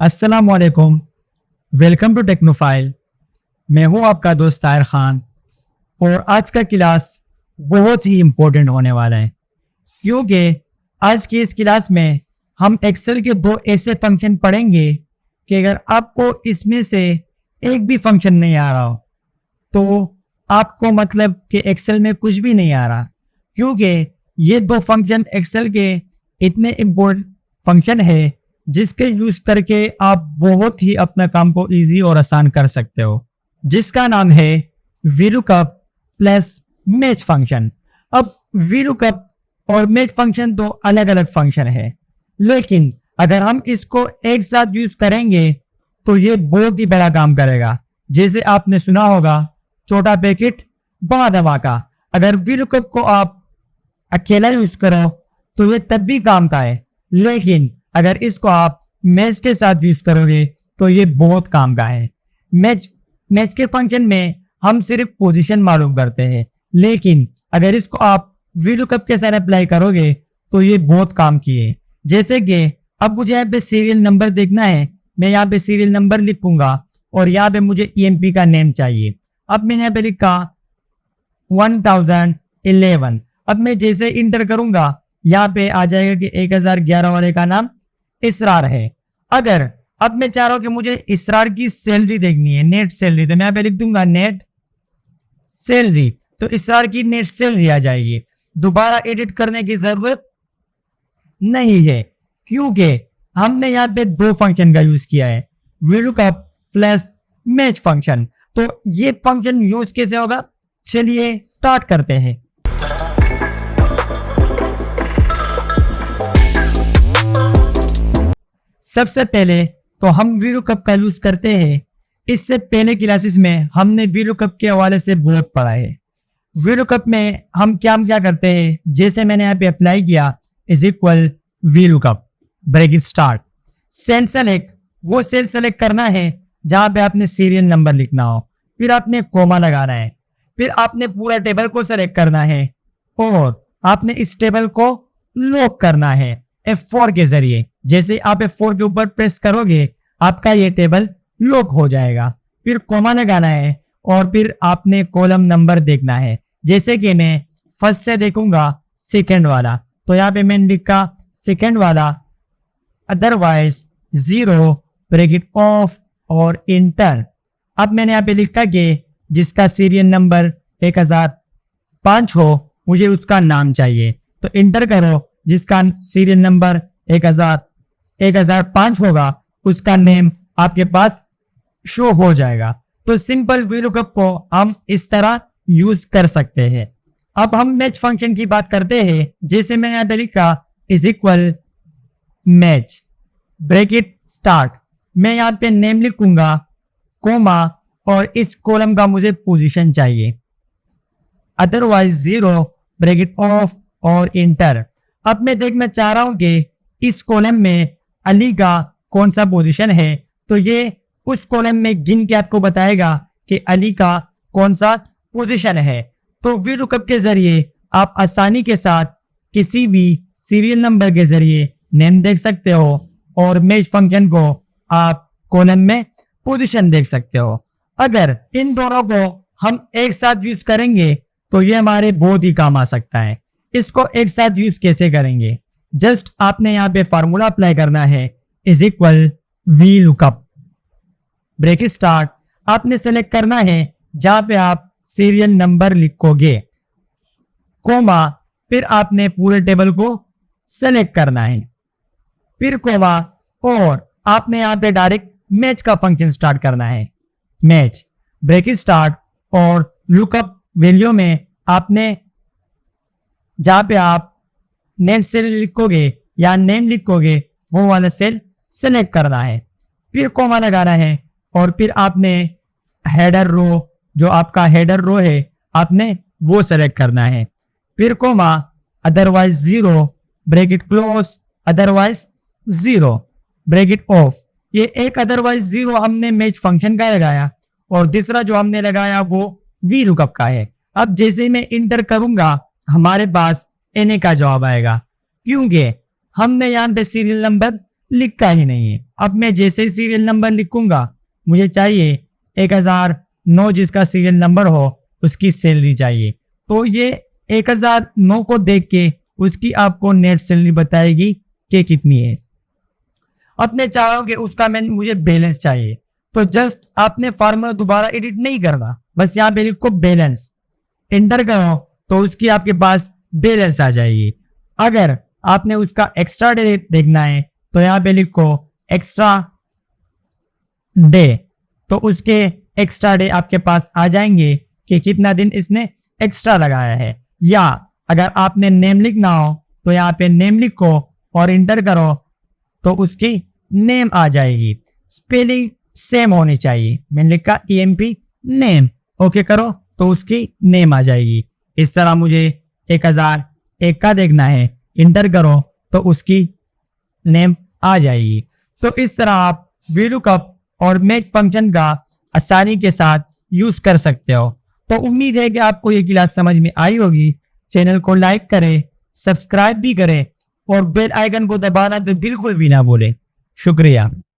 अस्सलामुअलैकुम, welcome to टेक्नोफाइल। मैं हूं आपका दोस्त ताहिर खान और आज का क्लास बहुत ही इम्पोर्टेंट होने वाला है क्योंकि आज की इस क्लास में हम एक्सेल के दो ऐसे फंक्शन पढ़ेंगे कि अगर आपको इसमें से एक भी फंक्शन नहीं आ रहा हो तो आपको मतलब कि एक्सेल में कुछ भी नहीं आ रहा, क्योंकि ये दो फंक्शन एक्सेल के इतने इम्पोर्टेंट फंक्शन है जिसके यूज करके आप बहुत ही अपना काम को इजी और आसान कर सकते हो, जिसका नाम है वीलुकअप प्लस मैच फंक्शन। अब वीलुकअप और मैच फंक्शन दो अलग अलग फंक्शन है, लेकिन अगर हम इसको एक साथ यूज करेंगे तो ये बहुत ही बड़ा काम करेगा। जैसे आपने सुना होगा, छोटा पैकेट बड़ा धमाका। अगर वीलुकअप को आप अकेला यूज करो तो ये तब भी काम का है, लेकिन अगर इसको आप मैच के साथ यूज करोगे तो ये बहुत काम का है। मैच के फंक्शन में हम सिर्फ पोजीशन मालूम करते हैं, लेकिन अगर इसको आप वीलुकअप के साथ अप्लाई करोगे तो ये बहुत काम की है। जैसे कि अब मुझे यहाँ पे सीरियल नंबर देखना है, मैं यहाँ पे सीरियल नंबर लिखूंगा और यहाँ पे मुझे ईएमपी का नेम चाहिए। अब मैंने यहाँ पे लिखा 1011। अब मैं जैसे इंटर करूंगा यहाँ पे आ जाएगा कि 1011 वाले का नाम इसरार है। अगर अब मैं चाह रहा हूं कि मुझे इसरार की सैलरी देखनी है, नेट सैलरी, तो मैं यहाँ पे लिख दूंगा नेट सैलरी, तो इसरार की नेट सैलरी आ जाएगी। दोबारा एडिट करने की जरूरत नहीं है क्योंकि हमने यहाँ पे दो फंक्शन का यूज किया है, वीलुकअप प्लस मैच फंक्शन। तो ये फंक्शन यूज कैसे होगा, चलिए स्टार्ट करते हैं। सबसे पहले तो हम वीलुकअप का यूज करते हैं। इससे पहले क्लासेस में हमने वीलुकअप के हवाले से बहुत पढ़ा है। वीलुकअप में हम क्या करते हैं, जैसे मैंने यहाँ पे अप्लाई किया is equal VLOOKUP bracket start cell select, वो सेल सेलेक्ट करना है जहां पे आपने सीरियल नंबर लिखना हो, फिर आपने कोमा लगाना है, फिर आपने पूरा टेबल को सेलेक्ट करना है और आपने इस टेबल को लॉक करना है F4 के जरिए। जैसे आप F4 के ऊपर प्रेस करोगे आपका ये टेबल लॉक हो जाएगा। फिर कोमा लगाना है और फिर आपने कॉलम नंबर देखना है। जैसे कि मैं फर्स्ट से देखूंगा सेकंड वाला, तो यहाँ पे मैंने लिखा सेकंड वाला, अदरवाइज 0 ब्रैकेट ऑफ और इंटर। अब मैंने यहाँ पे लिखा कि जिसका सीरियल नंबर 1005 हो मुझे उसका नाम चाहिए, तो इंटर करो। जिसका सीरियल नंबर 1005 होगा उसका नेम आपके पास शो हो जाएगा। तो सिंपल वीलुकअप को हम इस तरह यूज कर सकते हैं। अब हम मैच फंक्शन की बात करते हैं। जैसे मैंने यहाँ पे लिखा is equal match bracket start, मैं यहाँ पे नेम लिखूंगा कोमा और इस कॉलम का मुझे पोजीशन चाहिए, अदरवाइज 0 ब्रैकेट ऑफ और इंटर। अब मैं देखना चाह रहा हूं कि इस कॉलम में अली का कौन सा पोजीशन है, तो ये उस कॉलम में गिन के आपको बताएगा कि अली का कौन सा पोजीशन है। तो वीलुकअप के जरिए आप आसानी के साथ किसी भी सीरियल नंबर के जरिए नेम देख सकते हो और मैच फंक्शन को आप कॉलम में पोजीशन देख सकते हो। अगर इन दोनों को हम एक साथ यूज करेंगे तो ये हमारे बहुत ही काम आ सकता है। इसको एक साथ यूज कैसे करेंगे, जस्ट आपने यहाँ पे फार्मूला अप्लाई करना है is equal VLOOKUP bracket start, आपने सेलेक्ट करना है जहां पे आप सीरियल नंबर लिखोगे, कोमा, फिर आपने पूरे टेबल को सेलेक्ट करना है, फिर कोमा, और आपने यहाँ पे डायरेक्ट मैच का फंक्शन स्टार्ट करना है, मैच ब्रैकेट स्टार्ट और लुकअप वैल्यू में आपने जहां पे आप नेट सेल लिखोगे या नेम लिखोगे वो वाला सेल सेलेक्ट करना है, फिर कोमा लगाना है और फिर आपने हेडर रो, जो आपका हेडर रो है आपने वो सेलेक्ट करना है, फिर comma, otherwise 0 bracket close, otherwise 0 bracket off. ये एक अदरवाइज 0 हमने मैच फंक्शन का लगाया और दूसरा जो हमने लगाया वो वीलुकअप का है। अब जैसे मैं इंटर करूंगा हमारे पास एन का जवाब आएगा क्योंकि हमने यहाँ पे सीरियल नंबर लिखा ही नहीं है। अब मैं जैसे ही सीरियल नंबर लिखूंगा, मुझे चाहिए 1009 जिसका सीरियल नंबर हो उसकी सैलरी चाहिए। तो ये 1009 को देख के उसकी आपको नेट सैलरी बताएगी कि कितनी है। अपने चाहोगे उसका मुझे बैलेंस चाहिए, तो जस्ट आपने फार्मूला दोबारा एडिट नहीं करना, बस यहाँ पे लिखो बैलेंस, एंटर करो तो उसकी आपके पास बैलेंस आ जाएगी। अगर आपने उसका एक्स्ट्रा डे देखना है तो यहाँ पे लिखो एक्स्ट्रा डे, तो उसके एक्स्ट्रा डे आपके पास आ जाएंगे कि कितना दिन इसने एक्स्ट्रा लगाया है। या अगर आपने नेम लिखना हो तो यहाँ पे नेम लिखो और इंटर करो तो उसकी नेम आ जाएगी। स्पेलिंग सेम होनी चाहिए, मैंने लिखा EMP नेम, ओके करो तो उसकी नेम आ जाएगी। इस तरह मुझे 1001 का देखना है, इंटर करो तो उसकी नेम आ जाएगी। तो इस तरह आप VLOOKUP और मैच फंक्शन का आसानी के साथ यूज कर सकते हो। तो उम्मीद है कि आपको ये क्लास समझ में आई होगी। चैनल को लाइक करें, सब्सक्राइब भी करें और बेल आइकन को दबाना तो बिल्कुल भी ना भूलें। शुक्रिया।